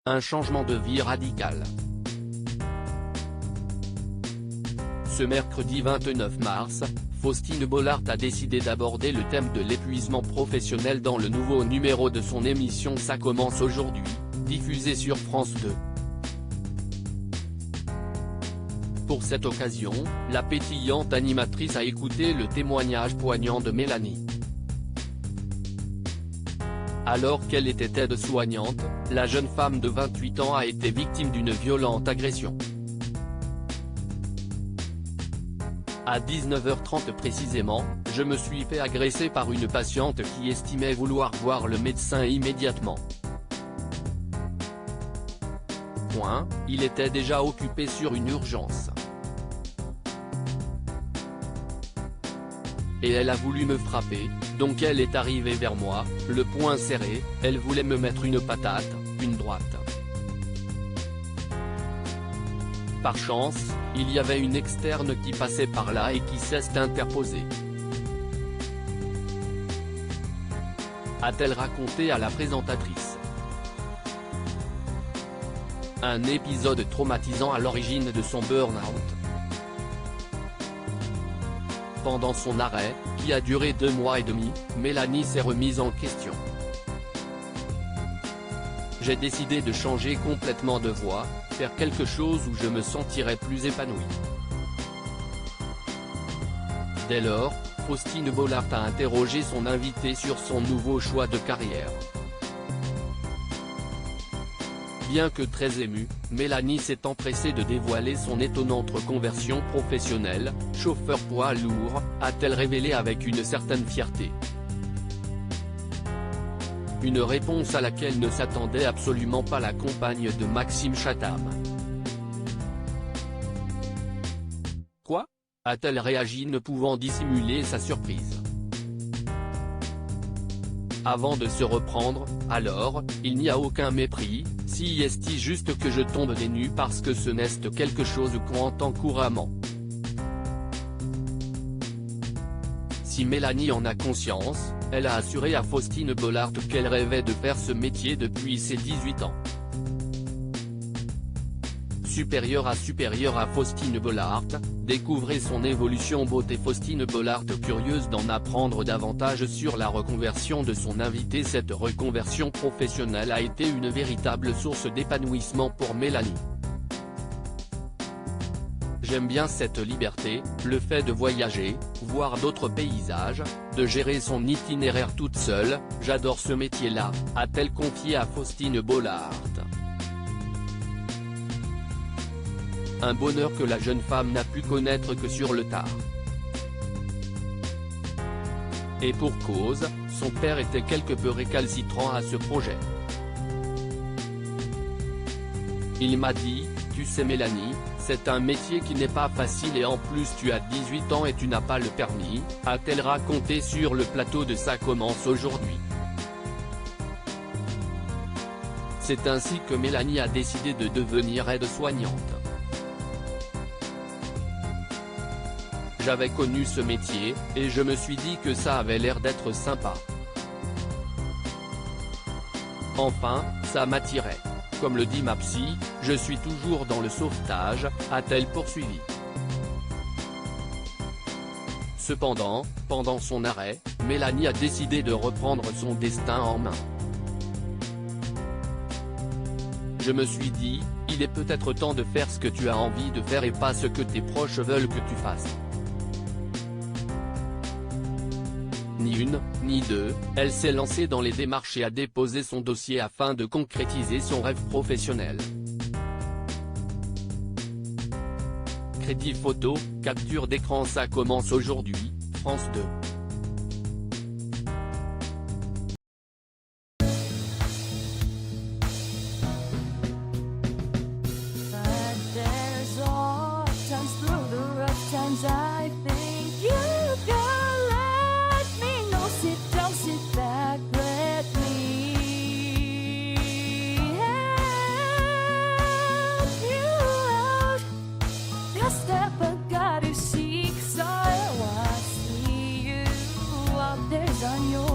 un changement de vie radical. Ce mercredi 29 mars, Faustine Bollaert a décidé d'aborder le thème de l'épuisement professionnel dans le nouveau numéro de son émission Ça commence aujourd'hui, diffusé sur France 2. Pour cette occasion, la pétillante animatrice a écouté le témoignage poignant de Mélanie. Alors qu'elle était aide-soignante, la jeune femme de 28 ans a été victime d'une violente agression. À 19h30 précisément, je me suis fait agresser par une patiente qui estimait vouloir voir le médecin immédiatement. Il était déjà occupé sur une urgence. Et elle a voulu me frapper, donc elle est arrivée vers moi, le poing serré, elle voulait me mettre une patate, une droite. Par chance, il y avait une externe qui passait par là et qui s'est interposée. A-t-elle raconté à la présentatrice. Un épisode traumatisant à l'origine de son burn-out. Pendant son arrêt, qui a duré 2 mois et demi, Mélanie s'est remise en question. J'ai décidé de changer complètement de voie, faire quelque chose où je me sentirais plus épanouie. Dès lors, Faustine Bollaert a interrogé son invité sur son nouveau choix de carrière. Bien que très émue, Mélanie s'est empressée de dévoiler son étonnante reconversion professionnelle. Chauffeur poids lourd, a-t-elle révélé avec une certaine fierté. Une réponse à laquelle ne s'attendait absolument pas la compagne de Maxime Chatham. Quoi ? A-t-elle réagi ne pouvant dissimuler sa surprise. Avant de se reprendre, alors, il n'y a aucun mépris, si est-il juste que je tombe des nues parce que ce n'est quelque chose qu'on entend couramment. Si Mélanie en a conscience, elle a assuré à Faustine Bollaert qu'elle rêvait de faire ce métier depuis ses 18 ans. Supérieure à Faustine Bollaert, découvrez son évolution beauté. Faustine Bollaert, curieuse d'en apprendre davantage sur la reconversion de son invité. Cette reconversion professionnelle a été une véritable source d'épanouissement pour Mélanie. J'aime bien cette liberté, le fait de voyager, voir d'autres paysages, de gérer son itinéraire toute seule, j'adore ce métier-là, a-t-elle confié à Faustine Bollaert. Un bonheur que la jeune femme n'a pu connaître que sur le tard. Et pour cause, son père était quelque peu récalcitrant à ce projet. Il m'a dit, tu sais Mélanie, c'est un métier qui n'est pas facile et en plus tu as 18 ans et tu n'as pas le permis, a-t-elle raconté sur le plateau de Ça commence aujourd'hui. C'est ainsi que Mélanie a décidé de devenir aide-soignante. J'avais connu ce métier, et je me suis dit que ça avait l'air d'être sympa. Enfin, ça m'attirait. Comme le dit ma psy, je suis toujours dans le sauvetage, a-t-elle poursuivi. Cependant, pendant son arrêt, Mélanie a décidé de reprendre son destin en main. Je me suis dit, il est peut-être temps de faire ce que tu as envie de faire et pas ce que tes proches veulent que tu fasses. Ni une, ni deux, elle s'est lancée dans les démarches et a déposé son dossier afin de concrétiser son rêve professionnel. Crédit photo, capture d'écran. Ça commence aujourd'hui, France 2. On your